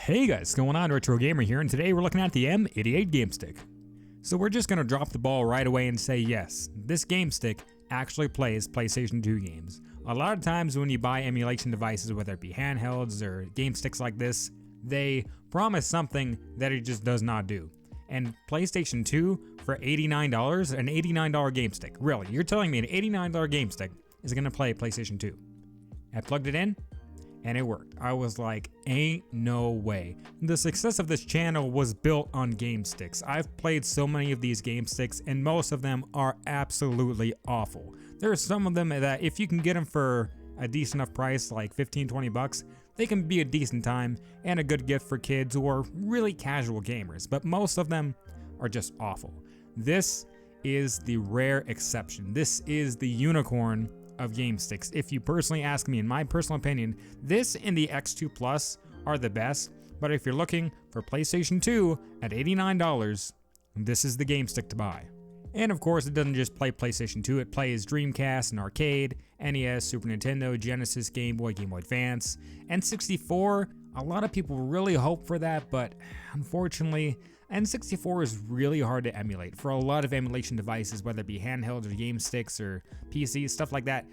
Hey guys, what's going on? RetroGamer here, and today we're looking at the M88 GameStick. So we're just going to drop the ball right away and say yes, this GameStick actually plays PlayStation 2 games. A lot of times when you buy emulation devices, whether it be handhelds or GameSticks like this, they promise something that it just does not do. And PlayStation 2 for $89, an $89 GameStick. Really, you're telling me an $89 GameStick is going to play PlayStation 2? I plugged it in, and it worked. I was like, ain't no way. The success of this channel was built on game sticks. I've played so many of these game sticks, and most of them are absolutely awful. There are some of them that if you can get them for a decent enough price, like 15-20 bucks, they can be a decent time and a good gift for kids or really casual gamers, but most of them are just awful. This is the rare exception. This is the unicorn of game sticks. If you personally ask me, in my personal opinion, this and the X2 Plus are the best, but if you're looking for PlayStation 2 at $89, this is the game stick to buy. And of course, it doesn't just play PlayStation 2, it plays Dreamcast and arcade, NES, Super Nintendo, Genesis, Game Boy, Game Boy Advance, N64. A lot of people really hope for that, but unfortunately, N64 is really hard to emulate for a lot of emulation devices, whether it be handhelds or game sticks or PCs, stuff like that.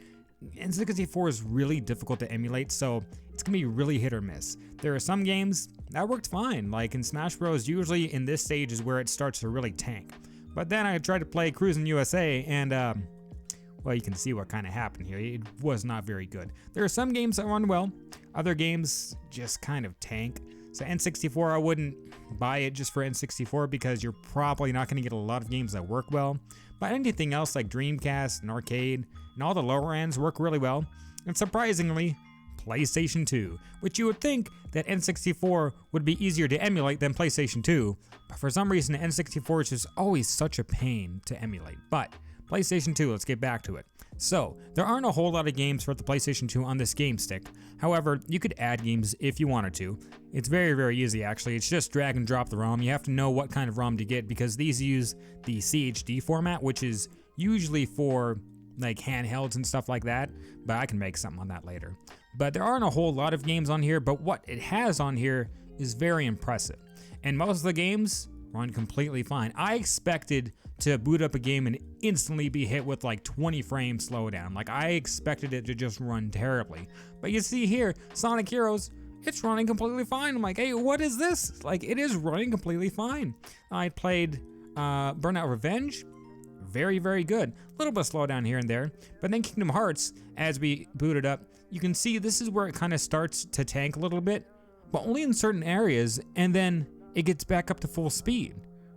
N64 is really difficult to emulate, so it's gonna be really hit or miss. There are some games that worked fine, like in Smash Bros. Usually in this stage is where it starts to really tank. But then I tried to play Cruisin' USA, and well, you can see what kind of happened here. It was not very good. There are some games that run well, other games just kind of tank. So N64, I wouldn't buy it just for N64 because you're probably not going to get a lot of games that work well. But anything else like Dreamcast and arcade and all the lower ends work really well. And surprisingly, PlayStation 2, which you would think that N64 would be easier to emulate than PlayStation 2, but for some reason N64 is just always such a pain to emulate. But PlayStation 2, let's get back to it. So, there aren't a whole lot of games for the PlayStation 2 on this game stick. However, you could add games if you wanted to. It's very, very easy actually. It's just drag and drop the ROM. You have to know what kind of ROM to get because these use the CHD format, which is usually for like handhelds and stuff like that, but I can make something on that later. But there aren't a whole lot of games on here, but what it has on here is very impressive. And most of the games run completely fine. I expected to boot up a game and instantly be hit with like 20 frames slowdown. Like I expected it to just run terribly. But you see here, Sonic Heroes, it's running completely fine. I'm like, hey, what is this? Like it is running completely fine. I played Burnout Revenge. Very, very good. A little bit of slowdown here and there. But then Kingdom Hearts, as we boot it up, you can see this is where it kind of starts to tank a little bit, but only in certain areas, and then it gets back up to full speed.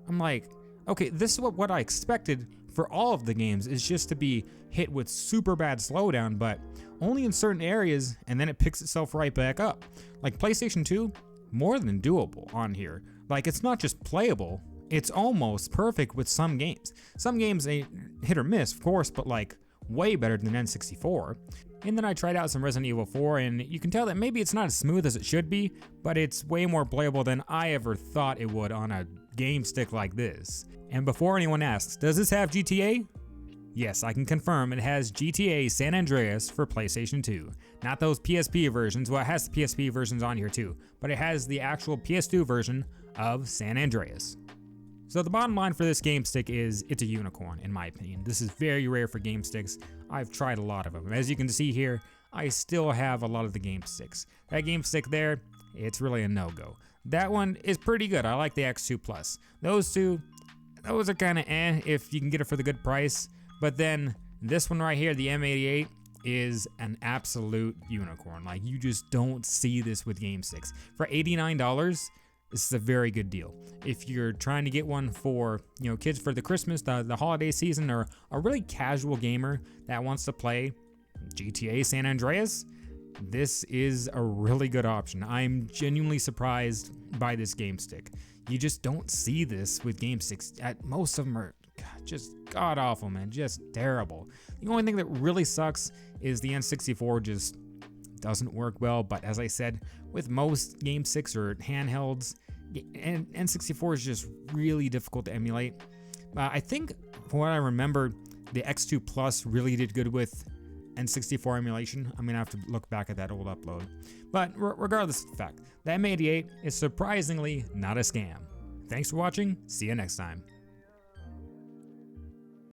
I'm like, okay, this is what I expected for all of the games, is just to be hit with super bad slowdown, but only in certain areas, and then it picks itself right back up. Like PlayStation 2, more than doable on here. Like it's not just playable, it's almost perfect with some games. Some games ain't hit or miss, of course, but like way better than N64. And then I tried out some Resident Evil 4, and you can tell that maybe it's not as smooth as it should be, but it's way more playable than I ever thought it would on a game stick like this. And before anyone asks, does this have GTA? Yes, I can confirm it has GTA San Andreas for PlayStation 2. Not those PSP versions, well it has the PSP versions on here too, but it has the actual PS2 version of San Andreas. So the bottom line for this game stick is it's a unicorn in my opinion. This is very rare for game sticks. I've tried a lot of them. As you can see here, I still have a lot of the game sticks. That game stick there, it's really a no-go. That one is pretty good. I like the X2 Plus. Those two, those are kind of if you can get it for the good price. But then this one right here, the M88, is an absolute unicorn. Like you just don't see this with game sticks. For $89, this is a very good deal. If you're trying to get one for, you know, kids for the Christmas, the holiday season, or a really casual gamer that wants to play GTA San Andreas, this is a really good option. I'm genuinely surprised by this game stick. You just don't see this with game sticks. Most of them are just god awful, man, just terrible. The only thing that really sucks is the N64 just doesn't work well, but as I said, with most game sticks or handhelds, and N64 is just really difficult to emulate. I think, from what I remember, the X2 Plus really did good with N64 emulation. I'm gonna have to look back at that old upload. But regardless of the fact, the M88 is surprisingly not a scam. Thanks for watching, see you next time.